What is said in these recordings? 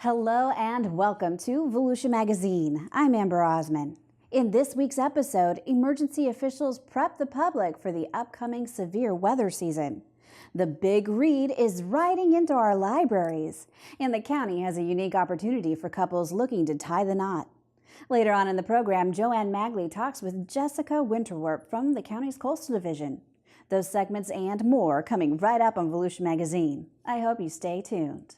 Hello and welcome to Volusia Magazine. I'm Amber Osman. In this week's episode, emergency officials prep the public for the upcoming severe weather season. The big read is riding into our libraries, and the county has a unique opportunity for couples looking to tie the knot. Later on in the program, Joanne Magley talks with Jessica Winterwarp from the county's Coastal Division. Those segments and more coming right up on Volusia Magazine. I hope you stay tuned.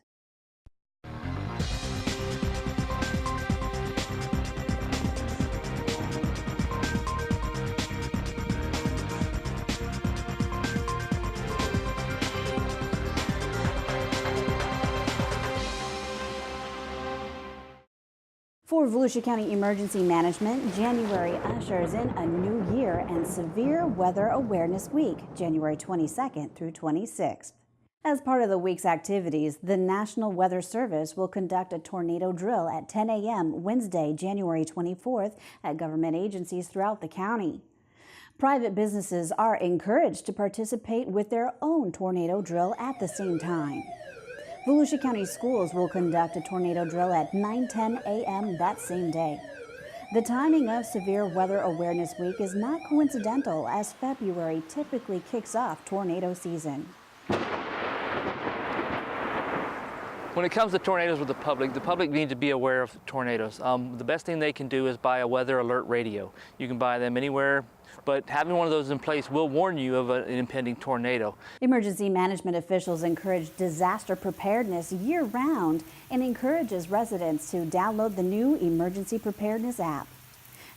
For Volusia County Emergency Management, January ushers in a new year and Severe Weather Awareness Week, January 22nd through 26th. As part of the week's activities, the National Weather Service will conduct a tornado drill at 10 a.m. Wednesday, January 24th at government agencies throughout the county. Private businesses are encouraged to participate with their own tornado drill at the same time. Volusia County Schools will conduct a tornado drill at 9:10 a.m. that same day. The timing of Severe Weather Awareness Week is not coincidental, as February typically kicks off tornado season. When it comes to tornadoes with the public needs to be aware of tornadoes. The best thing they can do is buy a weather alert radio. You can buy them anywhere, but having one of those in place will warn you of an impending tornado. Emergency management officials encourage disaster preparedness year-round and encourages residents to download the new Emergency Preparedness app.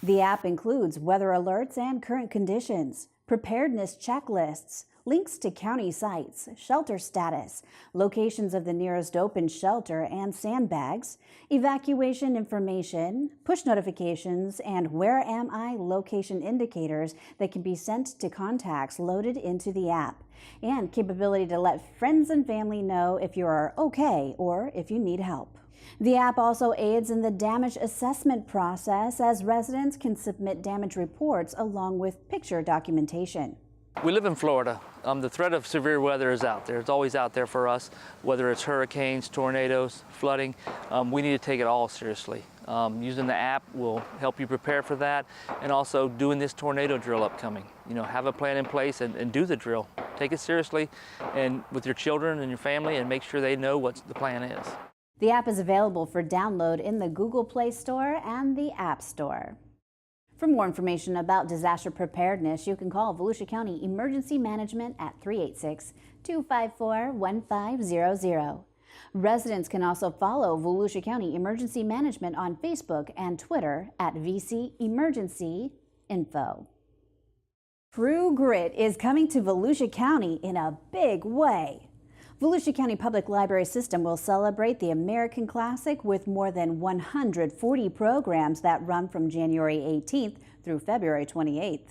The app includes weather alerts and current conditions, preparedness checklists, links to county sites, shelter status, locations of the nearest open shelter and sandbags, evacuation information, push notifications, and where am I location indicators that can be sent to contacts loaded into the app, and capability to let friends and family know if you are okay or if you need help. The app also aids in the damage assessment process, as residents can submit damage reports along with picture documentation. We live in Florida. The threat of severe weather is out there. It's always out there for us, whether it's hurricanes, tornadoes, flooding. We need to take it all seriously. Using the app will help you prepare for that, and also doing this tornado drill upcoming. Have a plan in place and do the drill. Take it seriously and with your children and your family, and make sure they know what the plan is. The app is available for download in the Google Play Store and the App Store. For more information about disaster preparedness, you can call Volusia County Emergency Management at 386-254-1500. Residents can also follow Volusia County Emergency Management on Facebook and Twitter at VC Emergency Info. True Grit is coming to Volusia County in a big way. Volusia County Public Library System will celebrate the American Classic with more than 140 programs that run from January 18th through February 28th.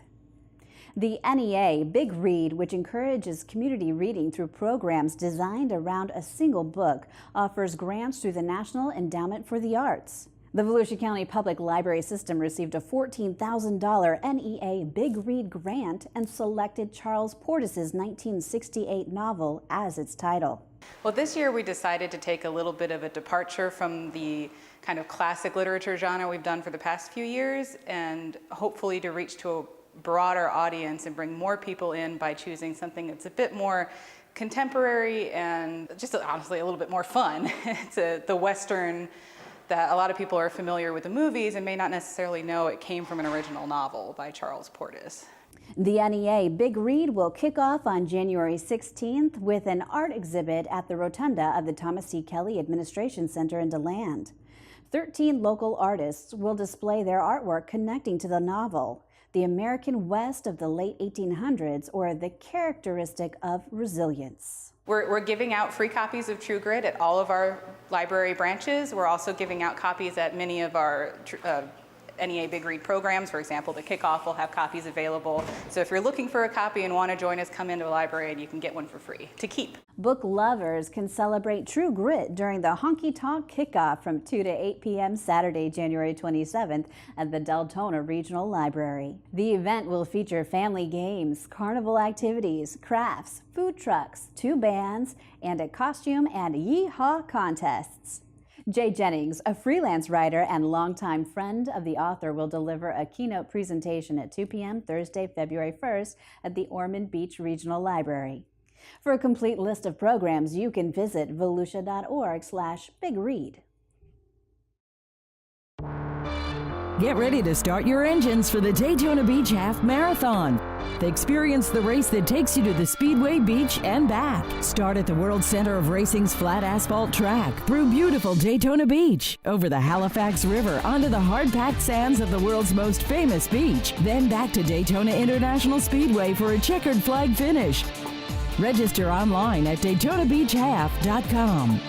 The NEA Big Read, which encourages community reading through programs designed around a single book, offers grants through the National Endowment for the Arts. The Volusia County Public Library System received a $14,000 NEA Big Read grant and selected Charles Portis's 1968 novel as its title. Well, this year we decided to take a little bit of a departure from the kind of classic literature genre we've done for the past few years, and hopefully to reach to a broader audience and bring more people in by choosing something that's a bit more contemporary and just honestly a little bit more fun. It's the Western that a lot of people are familiar with the movies and may not necessarily know it came from an original novel by Charles Portis. The NEA Big Read will kick off on January 16th with an art exhibit at the rotunda of the Thomas C. Kelly Administration Center in DeLand. 13 local artists will display their artwork connecting to the novel, the American West of the late 1800s, or the characteristic of resilience. We're giving out free copies of True Grit at all of our library branches. We're also giving out copies at many of our NEA Big Read programs. For example, the kickoff will have copies available. So if you're looking for a copy and want to join us, come into a library and you can get one for free to keep. Book lovers can celebrate True Grit during the Honky Tonk Kickoff from 2 to 8 p.m. Saturday, January 27th at the Deltona Regional Library. The event will feature family games, carnival activities, crafts, food trucks, 2 bands, and a costume and yeehaw contests. Jay Jennings, a freelance writer and longtime friend of the author, will deliver a keynote presentation at 2 p.m. Thursday, February 1st at the Ormond Beach Regional Library. For a complete list of programs, you can visit volusia.org/bigread. Get ready to start your engines for the Daytona Beach Half Marathon. Experience the race that takes you to the Speedway Beach and back. Start at the World Center of Racing's flat asphalt track, through beautiful Daytona Beach, over the Halifax River, onto the hard-packed sands of the world's most famous beach, then back to Daytona International Speedway for a checkered flag finish. Register online at DaytonaBeachHalf.com.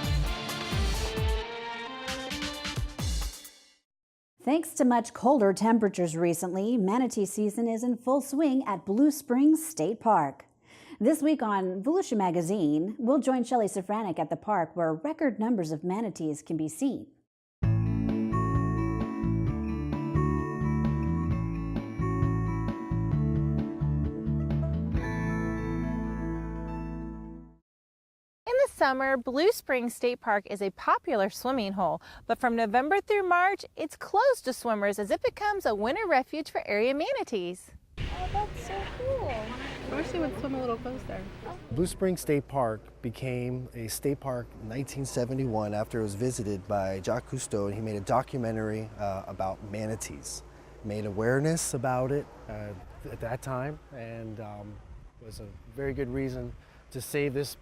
Thanks to much colder temperatures recently, manatee season is in full swing at Blue Springs State Park. This week on Volusia Magazine, we'll join Shelley Safranek at the park where record numbers of manatees can be seen. In the summer, Blue Springs State Park is a popular swimming hole, but from November through March, it's closed to swimmers as it becomes a winter refuge for area manatees. Oh, that's so cool. I wish they would swim a little closer. Blue Springs State Park became a state park in 1971 after it was visited by Jacques Cousteau, and he made a documentary about manatees. Made awareness about it at that time, and was a very good reason to save this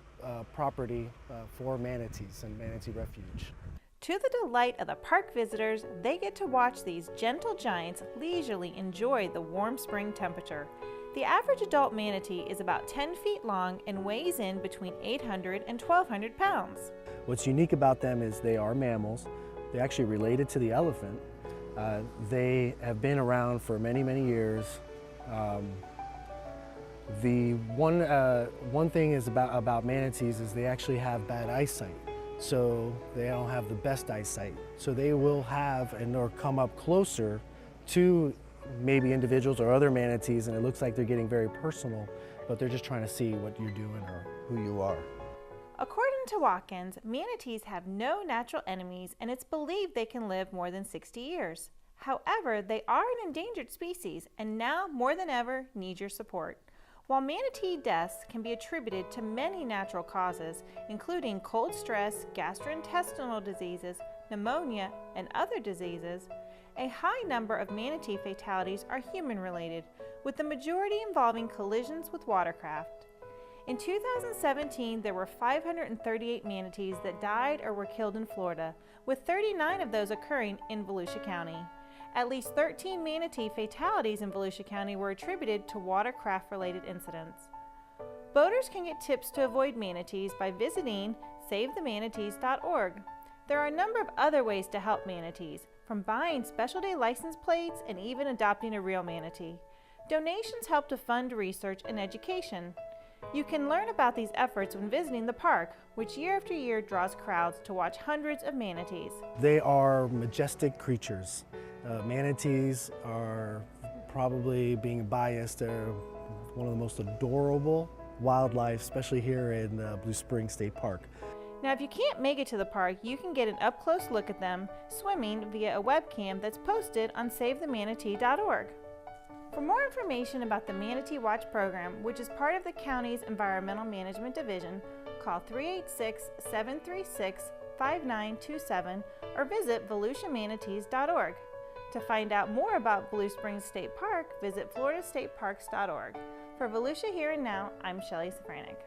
property for manatees and manatee refuge. To the delight of the park visitors, they get to watch these gentle giants leisurely enjoy the warm spring temperature. The average adult manatee is about 10 feet long and weighs in between 800 and 1,200 pounds. What's unique about them is they are mammals. They're actually related to the elephant. They have been around for many, many years. The one thing is about manatees is they actually have bad eyesight, so they don't have the best eyesight. So they will have or come up closer to maybe individuals or other manatees, and it looks like they're getting very personal, but they're just trying to see what you're doing or who you are. According to Watkins, manatees have no natural enemies, and it's believed they can live more than 60 years. However, they are an endangered species, and now more than ever need your support. While manatee deaths can be attributed to many natural causes, including cold stress, gastrointestinal diseases, pneumonia, and other diseases, a high number of manatee fatalities are human-related, with the majority involving collisions with watercraft. In 2017, there were 538 manatees that died or were killed in Florida, with 39 of those occurring in Volusia County. At least 13 manatee fatalities in Volusia County were attributed to watercraft-related incidents. Boaters can get tips to avoid manatees by visiting SaveTheManatees.org. There are a number of other ways to help manatees, from buying special day license plates and even adopting a real manatee. Donations help to fund research and education. You can learn about these efforts when visiting the park, which year after year draws crowds to watch hundreds of manatees. They are majestic creatures. Manatees are, probably being biased, they're one of the most adorable wildlife, especially here in Blue Springs State Park. Now, if you can't make it to the park, you can get an up-close look at them swimming via a webcam that's posted on SaveTheManatee.org. For more information about the Manatee Watch program, which is part of the county's Environmental Management Division, call 386-736-5927 or visit VolusiaManatees.org. To find out more about Blue Springs State Park, visit FloridaStateParks.org. For Volusia Here and Now, I'm Shelley Safranek.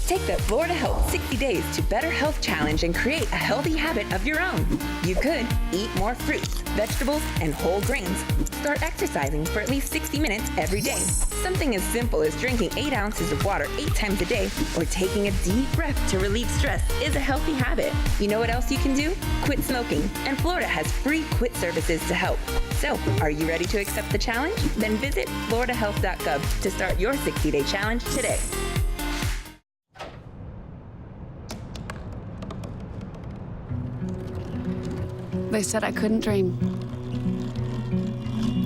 Take the Florida Health 60 Days to Better Health Challenge and create a healthy habit of your own. You could eat more fruits, vegetables, and whole grains. Start exercising for at least 60 minutes every day. Something as simple as drinking 8 ounces of water 8 times a day or taking a deep breath to relieve stress is a healthy habit. You know what else you can do? Quit smoking. And Florida has free quit services to help. So, are you ready to accept the challenge? Then visit floridahealth.gov to start your 60-day challenge today. They said I couldn't dream.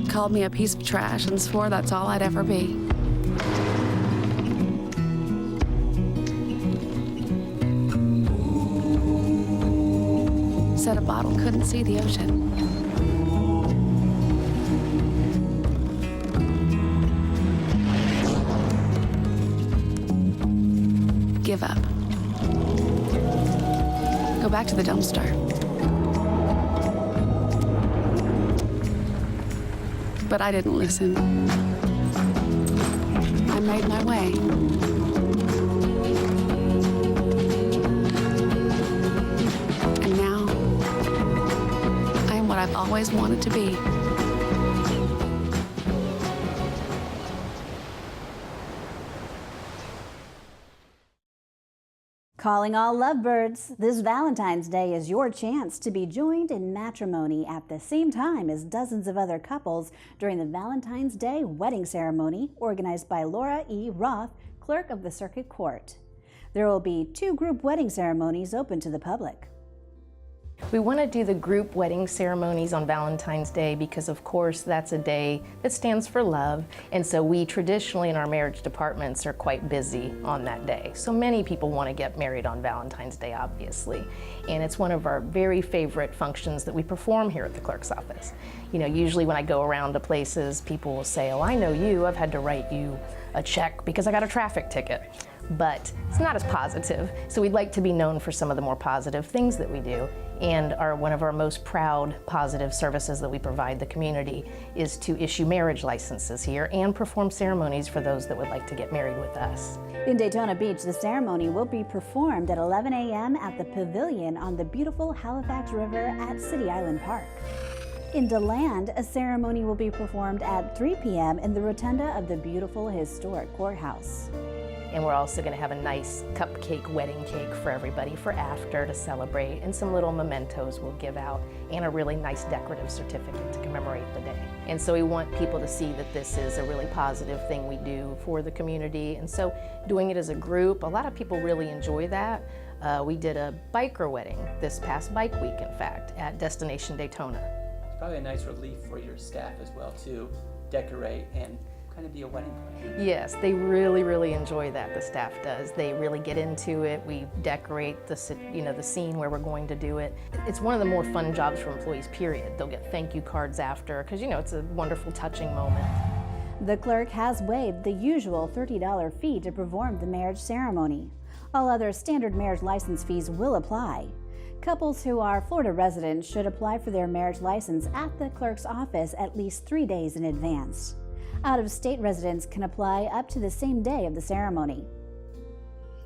Called me a piece of trash and swore that's all I'd ever be. said a bottle couldn't see the ocean. Give up. Go back to the dumpster. But I didn't listen. I made my way. And now, I am what I've always wanted to be. Calling all lovebirds, this Valentine's Day is your chance to be joined in matrimony at the same time as dozens of other couples during the Valentine's Day wedding ceremony organized by Laura E. Roth, clerk of the Circuit Court. There will be 2 group wedding ceremonies open to the public. We want to do the group wedding ceremonies on Valentine's Day because, of course, that's a day that stands for love, and so we traditionally in our marriage departments are quite busy on that day. So many people want to get married on Valentine's Day, obviously, and it's one of our very favorite functions that we perform here at the clerk's office. You know, usually when I go around to places, people will say, "Oh, I know you, I've had to write you a check because I got a traffic ticket." But it's not as positive, so we'd like to be known for some of the more positive things that we do. And one of our most proud positive services that we provide the community is to issue marriage licenses here and perform ceremonies for those that would like to get married with us. In Daytona Beach, the ceremony will be performed at 11 a.m. at the Pavilion on the beautiful Halifax River at City Island Park. In DeLand, a ceremony will be performed at 3 p.m. in the rotunda of the beautiful historic courthouse. And we're also going to have a nice cupcake wedding cake for everybody for after to celebrate, and some little mementos we'll give out, and a really nice decorative certificate to commemorate the day. And so we want people to see that this is a really positive thing we do for the community. And so doing it as a group, a lot of people really enjoy that. We did a biker wedding this past bike week, in fact, at Destination Daytona. It's probably a nice relief for your staff as well to decorate and kind of be a wedding planner. Yes, they really, really enjoy that, the staff does. They really get into it. We decorate the scene where we're going to do it. It's one of the more fun jobs for employees, period. They'll get thank you cards after, because it's a wonderful, touching moment. The clerk has waived the usual $30 fee to perform the marriage ceremony. All other standard marriage license fees will apply. Couples who are Florida residents should apply for their marriage license at the clerk's office at least 3 days in advance. Out-of-state residents can apply up to the same day of the ceremony.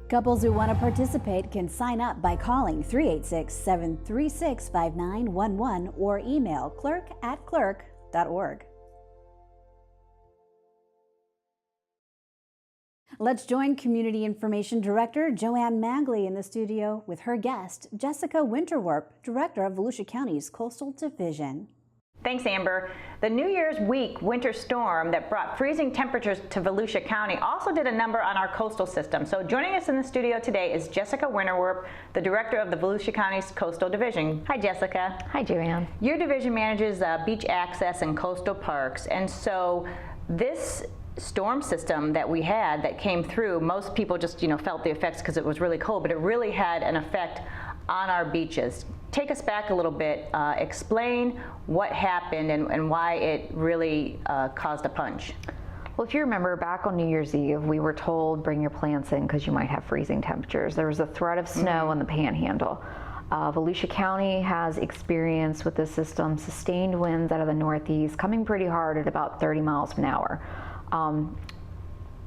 Couples who want to participate can sign up by calling 386-736-5911 or email clerk@clerk.org. Let's join Community Information Director Joanne Magley in the studio with her guest, Jessica Winterwarp, Director of Volusia County's Coastal Division. Thanks, Amber. The New Year's week winter storm that brought freezing temperatures to Volusia County also did a number on our coastal system. So joining us in the studio today is Jessica Winterwarp, the Director of the Volusia County's Coastal Division. Hi, Jessica. Hi, Joanne. Your division manages beach access and coastal parks, and so this storm system that we had that came through, most people just felt the effects because it was really cold, but it really had an effect on our beaches. Take us back a little bit, explain what happened and why it really caused a punch. Well, if you remember, back on New Year's Eve, we were told bring your plants in because you might have freezing temperatures. There was a threat of snow on the Panhandle. Volusia County has experienced with this system sustained winds out of the northeast coming pretty hard at about 30 miles an hour.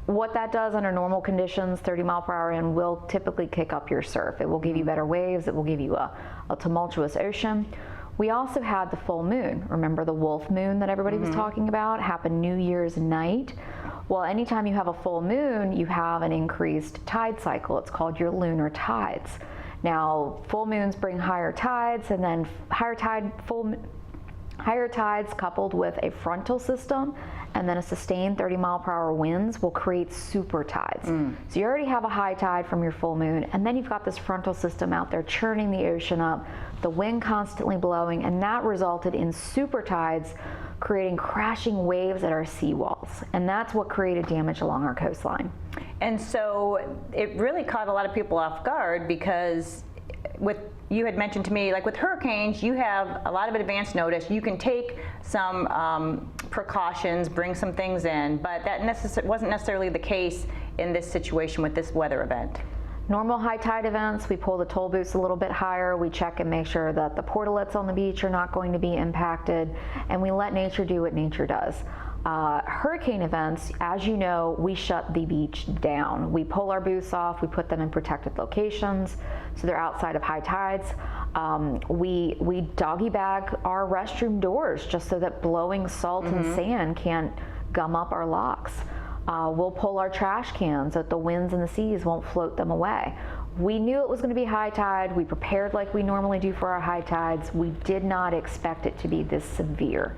What that does under normal conditions, 30 mile per hour wind will typically kick up your surf. It will give you better waves. It will give you a tumultuous ocean. We also had the full moon. Remember the wolf moon that everybody was talking about? Happened New Year's night. Well, anytime you have a full moon, you have an increased tide cycle. It's called your lunar tides. Now, full moons bring higher tides, and then higher tides coupled with a frontal system and then a sustained 30 mile per hour winds will create super tides. So you already have a high tide from your full moon, and then you've got this frontal system out there churning the ocean up, the wind constantly blowing, and that resulted in super tides creating crashing waves at our seawalls. And that's what created damage along our coastline. And so it really caught a lot of people off guard because with you had mentioned to me, like with hurricanes, you have a lot of advance notice. You can take some precautions, bring some things in, but that wasn't necessarily the case in this situation with this weather event. Normal high tide events, we pull the toll booths a little bit higher. We check and make sure that the portalets on the beach are not going to be impacted, and we let nature do what nature does. Hurricane events, as you know, we shut the beach down. We pull our booths off, we put them in protected locations, so they're outside of high tides. We doggy bag our restroom doors just so that blowing salt and sand can't gum up our locks. We'll pull our trash cans so that the winds and the seas won't float them away. We knew it was going to be high tide. We prepared like we normally do for our high tides. We did not expect it to be this severe.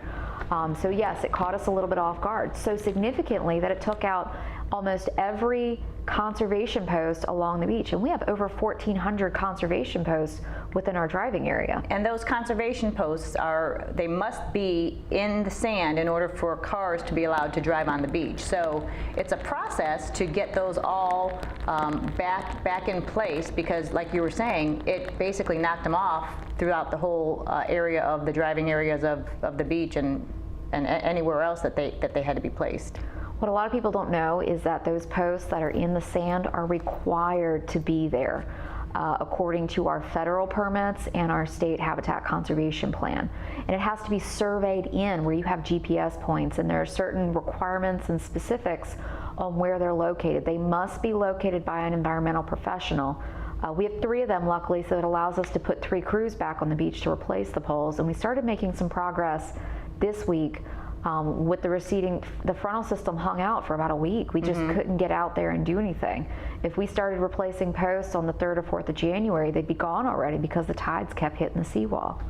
So yes, it caught us a little bit off guard, so significantly that it took out almost every conservation post along the beach, and we have over 1,400 conservation posts within our driving area. And those conservation posts they must be in the sand in order for cars to be allowed to drive on the beach. So it's a process to get those all back in place, because like you were saying, it basically knocked them off throughout the whole area of the driving areas of the beach and anywhere else that they had to be placed. What a lot of people don't know is that those posts that are in the sand are required to be there according to our federal permits and our state habitat conservation plan. And it has to be surveyed in where you have GPS points, and there are certain requirements and specifics on where they're located. They must be located by an environmental professional. We have 3 of them, luckily, so it allows us to put 3 crews back on the beach to replace the poles. And we started making some progress this week. With the frontal system hung out for about a week. We just couldn't get out there and do anything. If we started replacing posts on the 3rd or 4th of January, they'd be gone already because the tides kept hitting the seawall.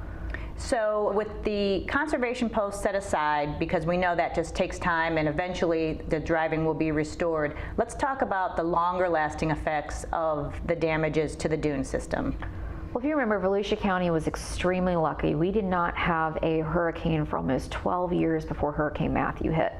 So with the conservation posts set aside, because we know that just takes time and eventually the driving will be restored, let's talk about the longer lasting effects of the damages to the dune system. Well, if you remember, Volusia County was extremely lucky. We did not have a hurricane for almost 12 years before Hurricane Matthew hit.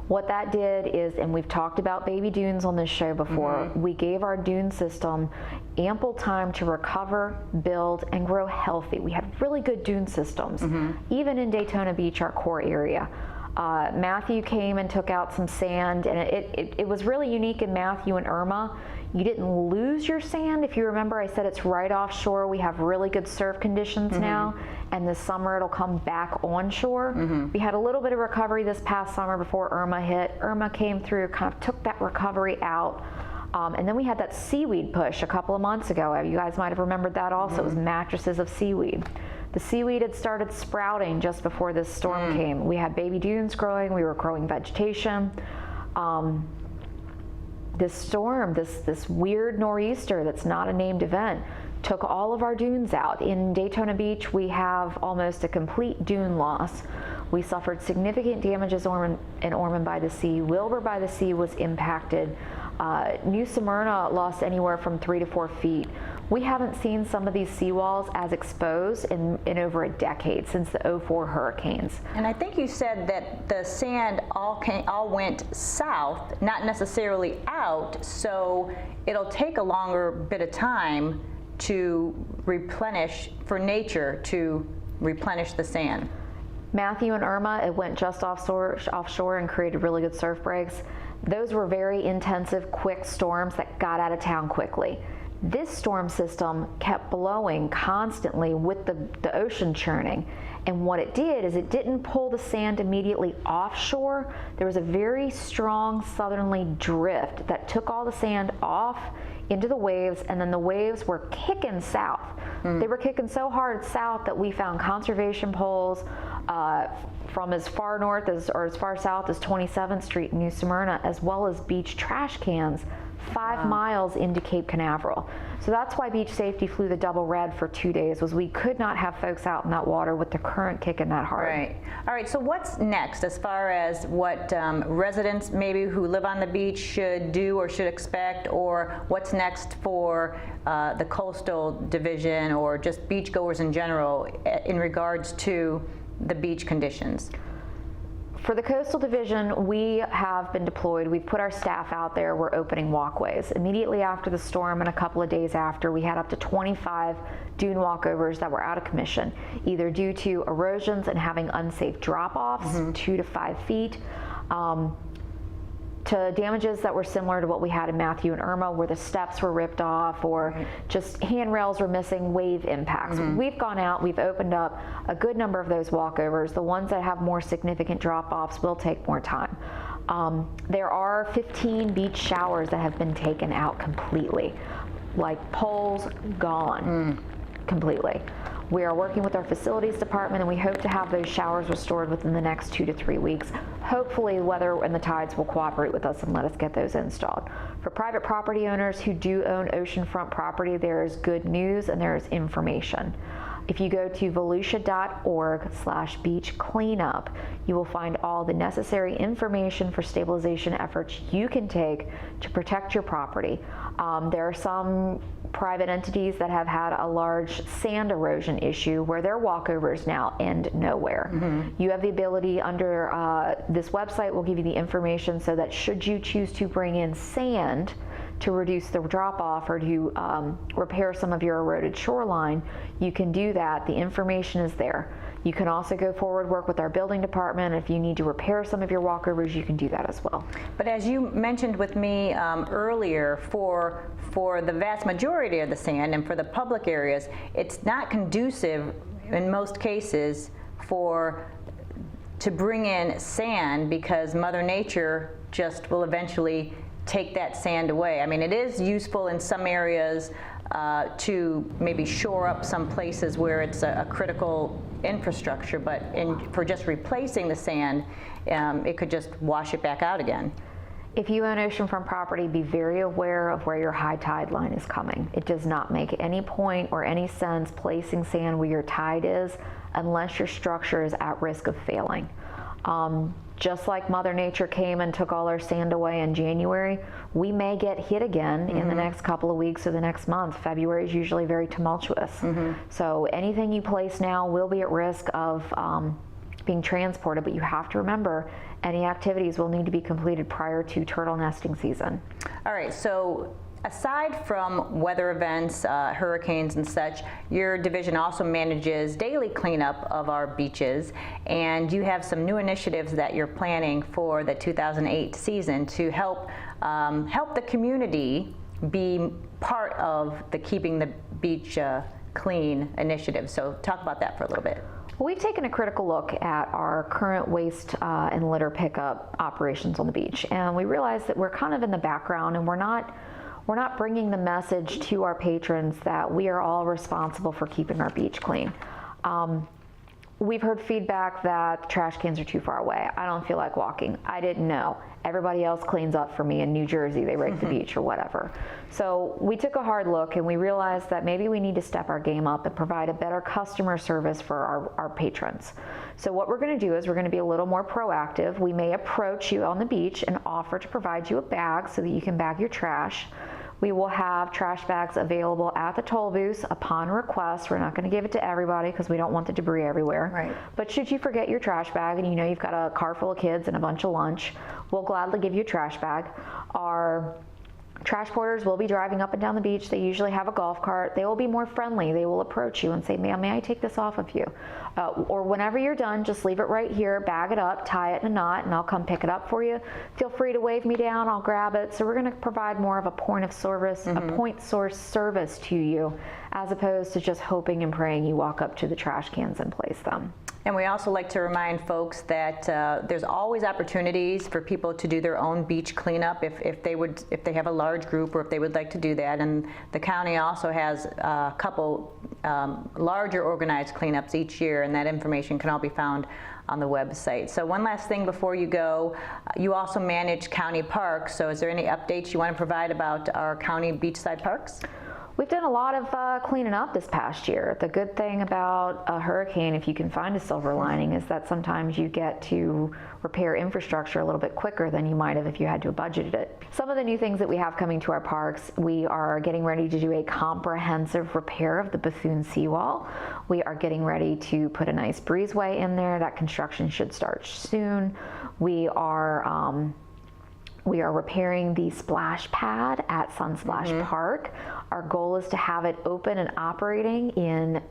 What that did is, and we've talked about baby dunes on this show before, we gave our dune system ample time to recover, build, and grow healthy. We had really good dune systems, even in Daytona Beach, our core area. Matthew came and took out some sand, and it was really unique in Matthew and Irma. You didn't lose your sand. If you remember, I said it's right offshore. We have really good surf conditions now, and this summer it'll come back onshore. We had a little bit of recovery this past summer before Irma hit. Irma came through, kind of took that recovery out. And then we had that seaweed push a couple of months ago. You guys might have remembered that also. It was mattresses of seaweed. The seaweed had started sprouting just before this storm came. We had baby dunes growing. We were growing vegetation. This storm, this weird nor'easter that's not a named event, took all of our dunes out. In Daytona Beach, we have almost a complete dune loss. We suffered significant damages in Ormond by the Sea. Wilbur by the Sea was impacted. New Smyrna lost anywhere from 3 to 4 feet. We haven't seen some of these seawalls as exposed in over a decade, since the 2004 hurricanes. And I think you said that the sand all went south, not necessarily out, so it'll take a longer bit of time to replenish, for nature to replenish the sand. Matthew and Irma, it went just offshore and created really good surf breaks. Those were very intensive, quick storms that got out of town quickly. This storm system kept blowing constantly with the ocean churning. And what it did is it didn't pull the sand immediately offshore. There was a very strong southerly drift that took all the sand off into the waves, and then the waves were kicking south. They were kicking so hard south that we found conservation poles from as far north or as far south as 27th Street in New Smyrna, as well as beach trash cans 5 miles into Cape Canaveral. So that's why beach safety flew the double red for 2 days, was we could not have folks out in that water with the current kicking that hard. Right. All right, so what's next as far as what residents maybe who live on the beach should do or should expect, or what's next for the coastal division or just beachgoers in general in regards to the beach conditions? For the Coastal Division, we have been deployed. We've put our staff out there. We're opening walkways. Immediately after the storm and a couple of days after, we had up to 25 dune walkovers that were out of commission, either due to erosions and having unsafe drop-offs, 2 to 5 feet, to damages that were similar to what we had in Matthew and Irma, where the steps were ripped off or just handrails were missing, wave impacts. We've gone out, we've opened up a good number of those walkovers. The ones that have more significant drop-offs will take more time. There are 15 beach showers that have been taken out completely, like poles gone completely. We are working with our facilities department, and we hope to have those showers restored within the next 2 to 3 weeks. Hopefully the weather and the tides will cooperate with us and let us get those installed. For private property owners who do own oceanfront property, there is good news and there is information. If you go to volusia.org/beach cleanup, you will find all the necessary information for stabilization efforts you can take to protect your property. There are some private entities that have had a large sand erosion issue where their walkovers now end nowhere. You have the ability under this website will give you the information so that should you choose to bring in sand to reduce the drop-off or to repair some of your eroded shoreline, you can do that. The information is there. You can also go forward, work with our building department. If you need to repair some of your walkovers, you can do that as well. But as you mentioned with me earlier, for the vast majority of the sand and for the public areas, it's not conducive in most cases to bring in sand because Mother Nature just will eventually take that sand away. I mean, it is useful in some areas to maybe shore up some places where it's a critical infrastructure, but for just replacing the sand, it could just wash it back out again. If you own oceanfront property, be very aware of where your high tide line is coming. It does not make any point or any sense placing sand where your tide is unless your structure is at risk of failing. Just like Mother Nature came and took all our sand away in January, we may get hit again in the next couple of weeks or the next month. February is usually very tumultuous. So anything you place now will be at risk of being transported, but you have to remember any activities will need to be completed prior to turtle nesting season. All right, so aside from weather events, hurricanes and such, your division also manages daily cleanup of our beaches, and you have some new initiatives that you're planning for the 2008 season to help the community be part of the Keeping the Beach Clean initiative. So talk about that for a little bit. Well, we've taken a critical look at our current waste and litter pickup operations on the beach, and we realized that we're kind of in the background and we're not bringing the message to our patrons that we are all responsible for keeping our beach clean. We've heard feedback that trash cans are too far away. I don't feel like walking. I didn't know. Everybody else cleans up for me in New Jersey. They rake the beach or whatever. So we took a hard look and we realized that maybe we need to step our game up and provide a better customer service for our patrons. So what we're going to do is we're going to be a little more proactive. We may approach you on the beach and offer to provide you a bag so that you can bag your trash. We will have trash bags available at the toll booths upon request. We're not going to give it to everybody because we don't want the debris everywhere. Right. But should you forget your trash bag and you know you've got a car full of kids and a bunch of lunch, we'll gladly give you a trash bag. Our trash porters will be driving up and down the beach. They usually have a golf cart. They will be more friendly. They will approach you and say, "Ma'am, may I take this off of you?" Or whenever you're done, just leave it right here, bag it up, tie it in a knot, and I'll come pick it up for you. Feel free to wave me down, I'll grab it. So we're going to provide more of a point of service, a point source service to you, as opposed to just hoping and praying you walk up to the trash cans and place them. And we also like to remind folks that there's always opportunities for people to do their own beach cleanup if they have a large group or if they would like to do that. And the county also has a couple larger organized cleanups each year, and that information can all be found on the website. So one last thing before you go, you also manage county parks. So is there any updates you want to provide about our county beachside parks? We've done a lot of cleaning up this past year. The good thing about a hurricane, if you can find a silver lining, is that sometimes you get to repair infrastructure a little bit quicker than you might have if you had to have budgeted it. Some of the new things that we have coming to our parks, we are getting ready to do a comprehensive repair of the Bethune seawall. We are getting ready to put a nice breezeway in there. That construction should start soon. We are repairing the splash pad at Sunsplash Park. Our goal is to have it open and operating in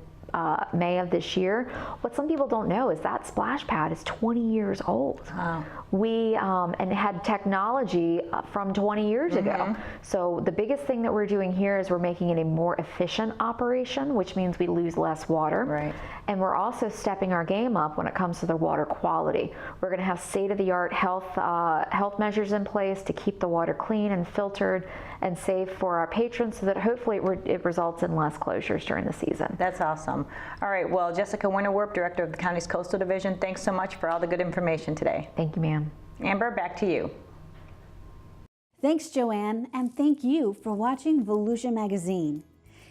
May of this year. What some people don't know is that splash pad is 20 years old. Wow. We and had technology from 20 years ago. So the biggest thing that we're doing here is we're making it a more efficient operation, which means we lose less water. Right. And we're also stepping our game up when it comes to the water quality. We're going to have state-of-the-art health measures in place to keep the water clean and filtered and safe for our patrons, so that hopefully it results in less closures during the season. That's awesome. All right, well, Jessica Winterwerp, Director of the county's Coastal Division, thanks so much for all the good information today. Thank you, ma'am. Amber, back to you. Thanks, Joanne, and thank you for watching Volusia Magazine.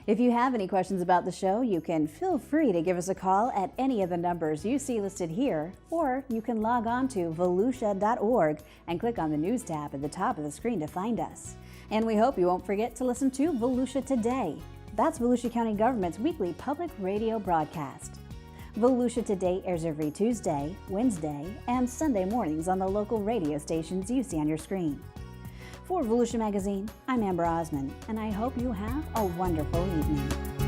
If you have any questions about the show, you can feel free to give us a call at any of the numbers you see listed here, or you can log on to volusia.org and click on the News tab at the top of the screen to find us. And we hope you won't forget to listen to Volusia Today. That's Volusia County Government's weekly public radio broadcast. Volusia Today airs every Tuesday, Wednesday, and Sunday mornings on the local radio stations you see on your screen. For Volusia Magazine, I'm Amber Osmond, and I hope you have a wonderful evening.